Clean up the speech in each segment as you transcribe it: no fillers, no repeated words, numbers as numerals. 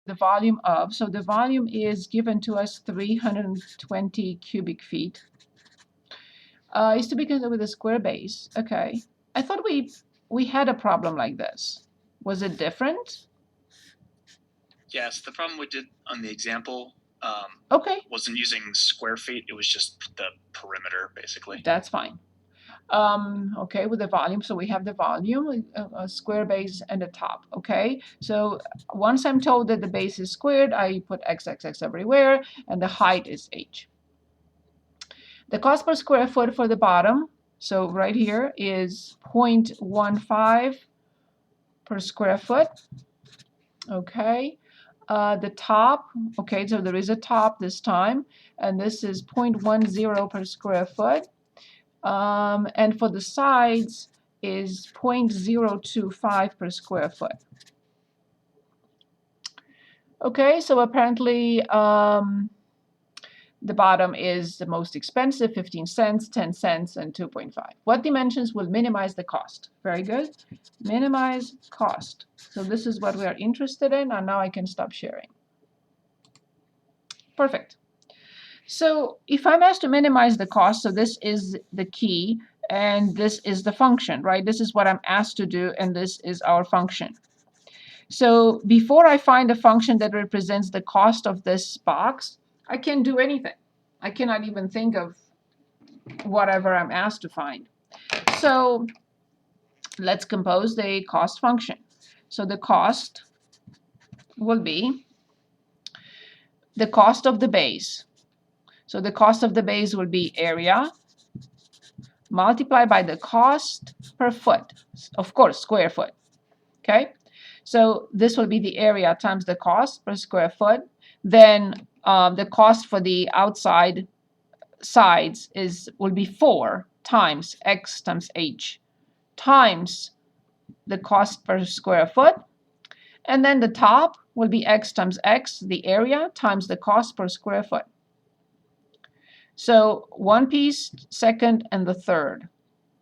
the volume of, so the volume is given to us 320 cubic feet. Is to be considered with a square base. Okay. I thought we had a problem like this. Was it different? Yes, the problem we did on the example Okay. wasn't using square feet. It was just the perimeter, basically. That's fine. Okay, with the volume, so we have the volume, a square base and a top. Okay, so once I'm told that the base is squared, I put x everywhere, and the height is h. The cost per square foot for the bottom, so right here, is 0.15 per square foot. Okay. The top, okay, so there is a top this time, and this is 0.10 per square foot. And for the sides is 0.025 per square foot. Okay, so apparently the bottom is the most expensive, 15 cents, 10 cents, and 2.5. What dimensions will minimize the cost? Very good. Minimize cost. So this is what we are interested in, and now I can stop sharing. Perfect. So if I'm asked to minimize the cost, so this is the key, and this is the function, right? This is what I'm asked to do, and this is our function. So before I find a function that represents the cost of this box, I can't do anything. I cannot even think of whatever I'm asked to find. So let's compose the cost function. So the cost will be the cost of the base. So the cost of the base will be area multiplied by the cost per foot, of course, square foot. Okay, so this will be the area times the cost per square foot. Then the cost for the outside sides will be 4 times x times h times the cost per square foot. And then the top will be x times x, the area, times the cost per square foot. So one piece, second, and the third,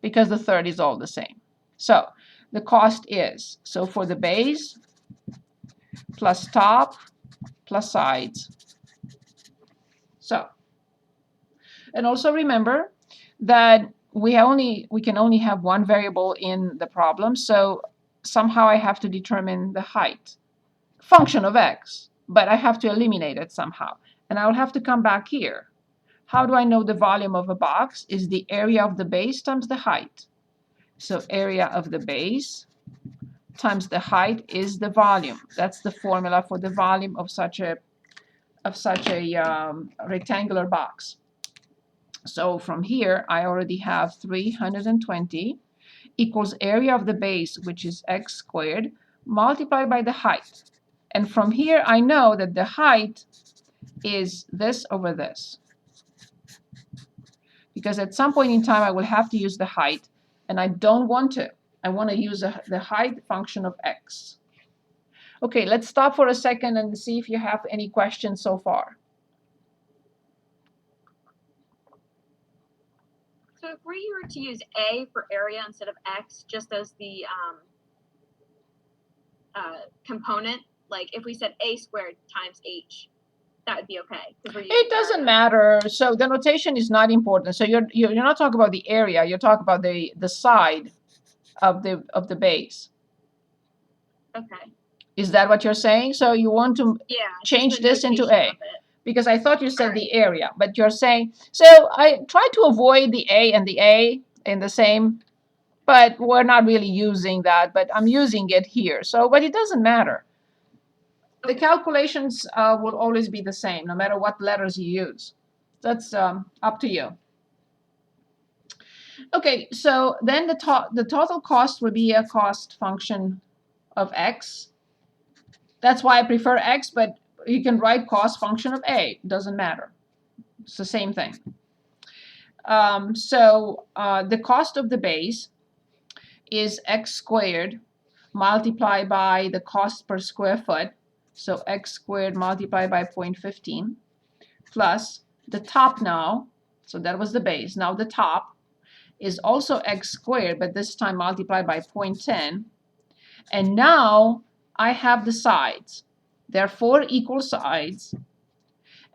because the third is all the same. So the cost is, so for the base, plus top, plus sides. So, and also remember that we can only have one variable in the problem, so somehow I have to determine the height, function of x, but I have to eliminate it somehow. And I'll have to come back here. How do I know the volume of a box? Is the area of the base times the height. So area of the base times the height is the volume. That's the formula for the volume of such a rectangular box. So from here, I already have 320 equals area of the base, which is x squared, multiplied by the height. And from here, I know that the height is this over this. Because at some point in time, I will have to use the height, and I don't want to. I want to use the height function of x. Okay, let's stop for a second and see if you have any questions so far. So if we were to use A for area instead of X, just as the component, like if we said A squared times H, that would be okay. It doesn't matter. So the notation is not important. So you're not talking about the area. You're talking about the side of the base. Okay. Is that what you're saying? So you want to change this into A? Because I thought you said the area, but you're saying, so I try to avoid the A and the A in the same, but we're not really using that, but I'm using it here. So, but it doesn't matter. The calculations will always be the same, no matter what letters you use. That's up to you. Okay, so then the total cost will be a cost function of x. That's why I prefer x, but you can write cost function of A. It doesn't matter. It's the same thing. The cost of the base is x squared multiplied by the cost per square foot. So x squared multiplied by 0.15 plus the top now. So that was the base. Now the top is also x squared, but this time multiplied by 0.10. And now I have the sides. There are 4 equal sides,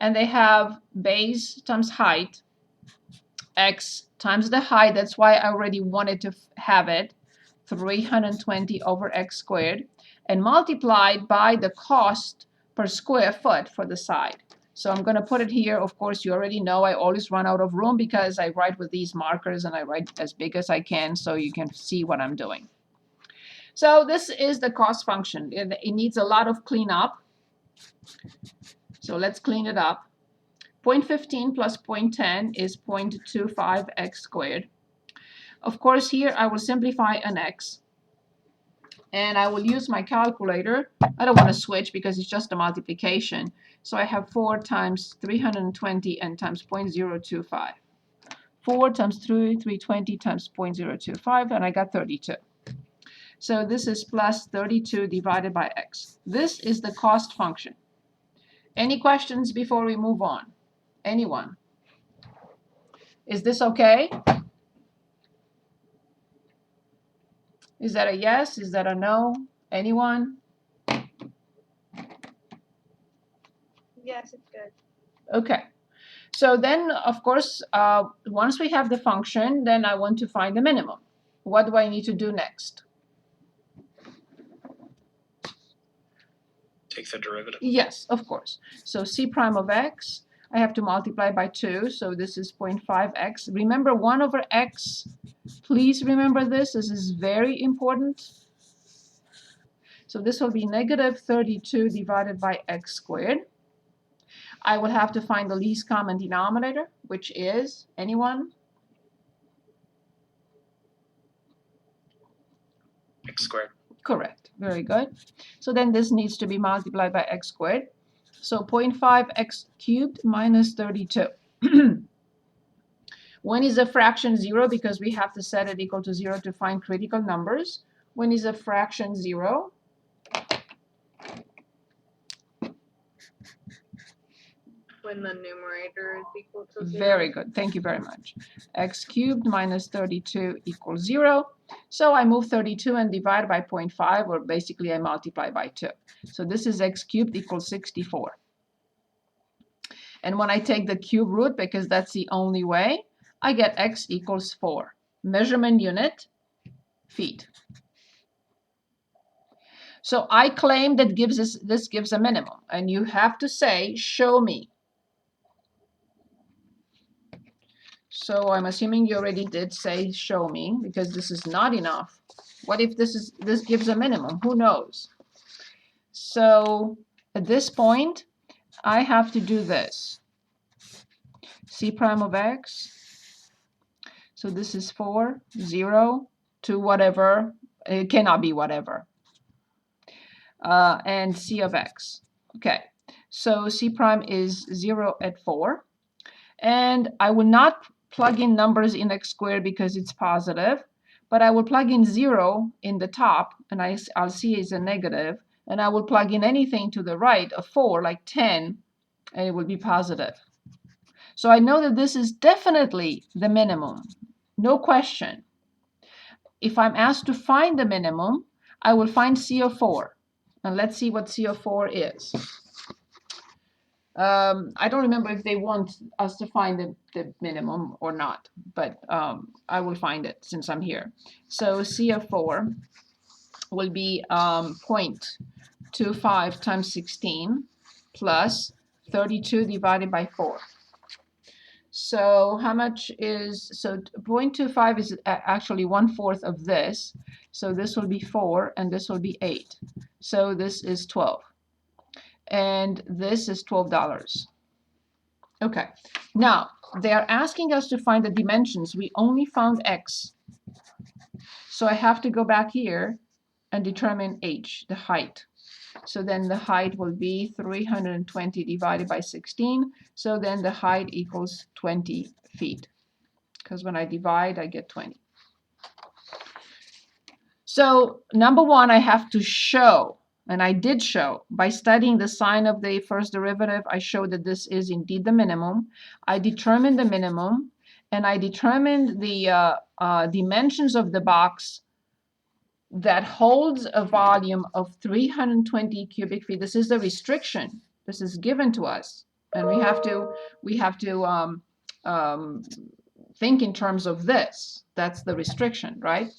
and they have base times height, x times the height. That's why I already wanted to have it, 320 over x squared, and multiplied by the cost per square foot for the side. So I'm going to put it here. Of course, you already know I always run out of room because I write with these markers and I write as big as I can so you can see what I'm doing. So this is the cost function. It needs a lot of cleanup. So let's clean it up. 0.15 plus 0.10 is 0.25x squared. Of course, here I will simplify an x. And I will use my calculator. I don't want to switch because it's just a multiplication. So I have 4 times 320 and times 0.025. 4 times 320 times 0.025, and I got 32. So this is plus 32 divided by x. This is the cost function. Any questions before we move on? Anyone? Is this okay? Is that a yes? Is that a no? Anyone? Yes, it's good. Okay. So then, of course, once we have the function, then I want to find the minimum. What do I need to do next? Take the derivative. Yes, of course. So c prime of x, I have to multiply by 2. So this is 0.5x. Remember 1 over x. Please remember this. This is very important. So this will be negative 32 divided by x squared. I will have to find the least common denominator, which is, anyone? X squared. Correct. Very good. So then this needs to be multiplied by x squared. So 0.5x cubed minus 32. When is a fraction 0? Because we have to set it equal to 0 to find critical numbers. When is a fraction 0? When the numerator is equal to 0. Very good. Thank you very much. X cubed minus 32 equals 0. So I move 32 and divide by 0.5, or basically I multiply by 2. So this is x cubed equals 64. And when I take the cube root, because that's the only way, I get x equals 4. Measurement unit, feet. So I claim that this gives a minimum. And you have to say, show me. So I'm assuming you already did say show me, because this is not enough. What if this gives a minimum? Who knows? So at this point, I have to do this. C prime of x. So this is 4, 0 to whatever. It cannot be whatever. And c of x. Okay. So c prime is 0 at 4. And I will not plug in numbers in x squared because it's positive, but I will plug in 0 in the top, and I'll see it's a negative, and I will plug in anything to the right, a 4, like 10, and it will be positive. So I know that this is definitely the minimum, no question. If I'm asked to find the minimum, I will find C of 4, and let's see what C of 4 is. I don't remember if they want us to find the minimum or not, but I will find it since I'm here. So C of 4 will be 0.25 times 16 plus 32 divided by 4. So how much is, so 0.25 is actually 1/4 of this. So this will be 4 and this will be 8. So this is 12. And this is $12. Okay, now they are asking us to find the dimensions. We only found x. So I have to go back here and determine h, the height. So then the height will be 320 divided by 16. So then the height equals 20 feet. Because when I divide, I get 20. So number one, I have to show. And I did show, by studying the sign of the first derivative, I showed that this is indeed the minimum. I determined the minimum, and I determined the dimensions of the box that holds a volume of 320 cubic feet. This is the restriction. This is given to us, and we have to think in terms of this. That's the restriction, right?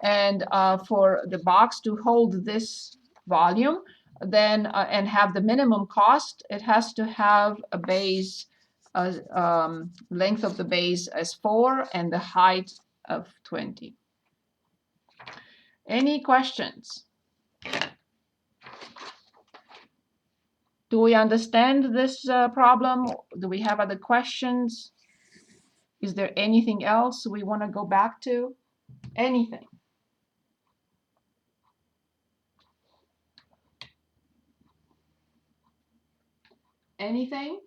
And for the box to hold this volume, then and have the minimum cost, it has to have a base, length of the base as 4 and the height of 20. Any questions? Do we understand this problem? Do we have other questions? Is there anything else we want to go back to? Anything? Anything?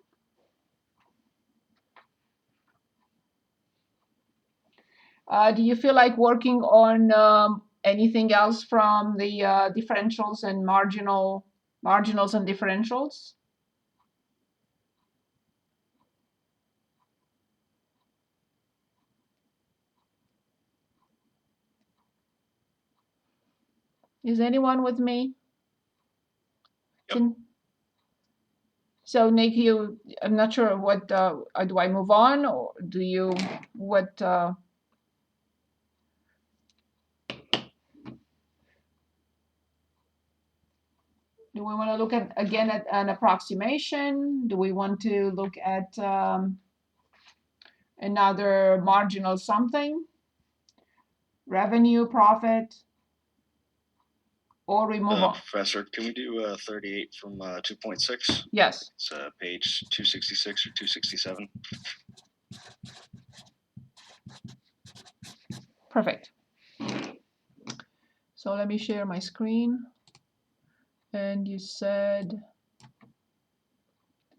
Do you feel like working on anything else from the differentials and marginals and differentials? Is anyone with me? Yep. So Nick, I'm not sure what, do I move on, or do you, what, do we want to look at, again, at an approximation? Do we want to look at another marginal something? Revenue, profit, or remove all? Professor, can we do 38 from 2.6? Yes. It's page 266 or 267. Perfect. So let me share my screen. And you said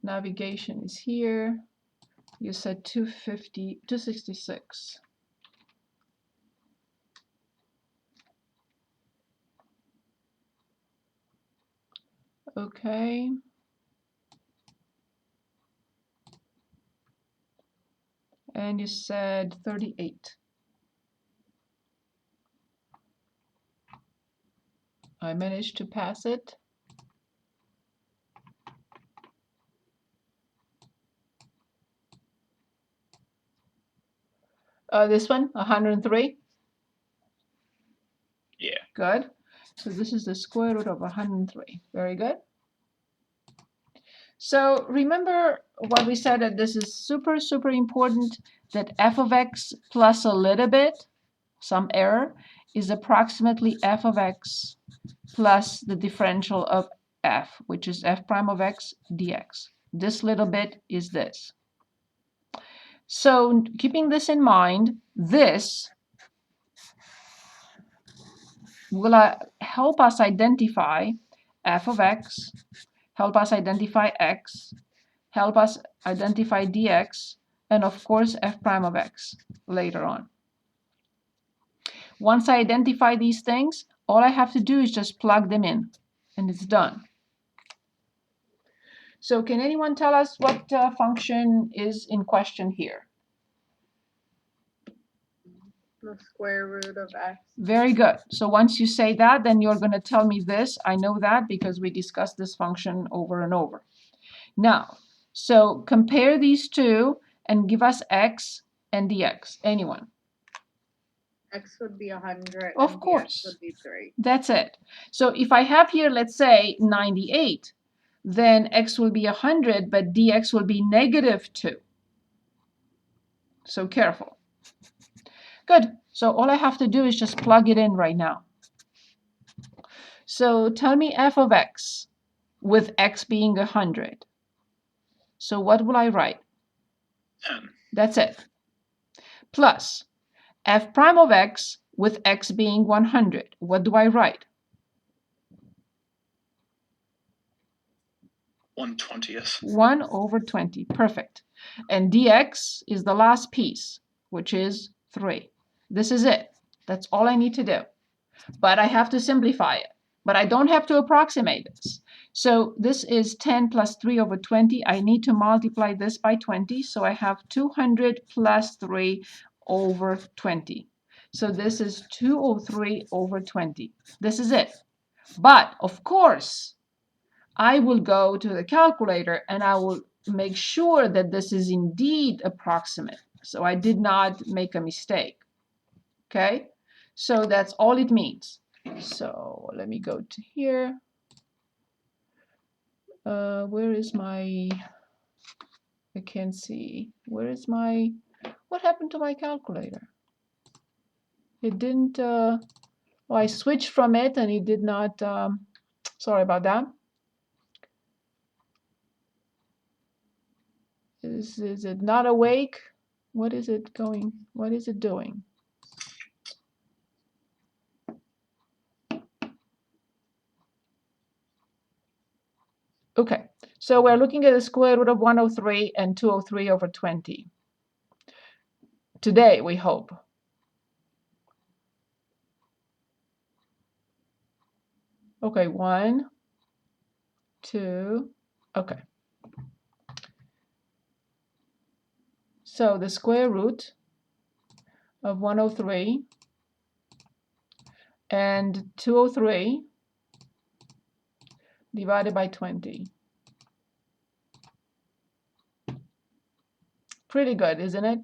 navigation is here. You said 266. Okay. And you said 38. I managed to pass it. This one, 103. Yeah. Good. So this is the square root of 103. Very good. So remember what we said, that this is super, super important, that f of x plus a little bit, some error, is approximately f of x plus the differential of f, which is f prime of x dx. This little bit is this. So keeping this in mind, this will help us identify f of x, help us identify x, help us identify dx, and of course f prime of x later on. Once I identify these things, all I have to do is just plug them in, and it's done. So can anyone tell us what function is in question here? The square root of x. Very good. So once you say that, then you're going to tell me this. I know that because we discussed this function over and over. Now, so compare these two and give us x and dx. Anyone? X would be 100. Of and course. dx would be 3. That's it. So if I have here, let's say 98, then x will be 100, but dx will be -2. So careful. Good. So all I have to do is just plug it in right now. So tell me f of x with x being 100. So what will I write? 10. That's it. Plus f prime of x with x being 100. What do I write? 1/20th. 1 over 20. Perfect. And dx is the last piece, which is 3. This is it. That's all I need to do. But I have to simplify it. But I don't have to approximate this. So this is 10 plus 3 over 20. I need to multiply this by 20. So I have 200 plus 3 over 20. So this is 203 over 20. This is it. But of course, I will go to the calculator and I will make sure that this is indeed approximate. So I did not make a mistake. Okay? So that's all it means. So let me go to here. Where is my, I can't see. Where is my, what happened to my calculator? It didn't, oh, I switched from it and it did not, sorry about that. Is it not awake? What is it going, what is it doing? Okay, so we're looking at the square root of 103 and 203 over 20. Today, we hope. Okay, 1, 2, okay. So the square root of 103 and 203 divided by 20. Pretty good, isn't it?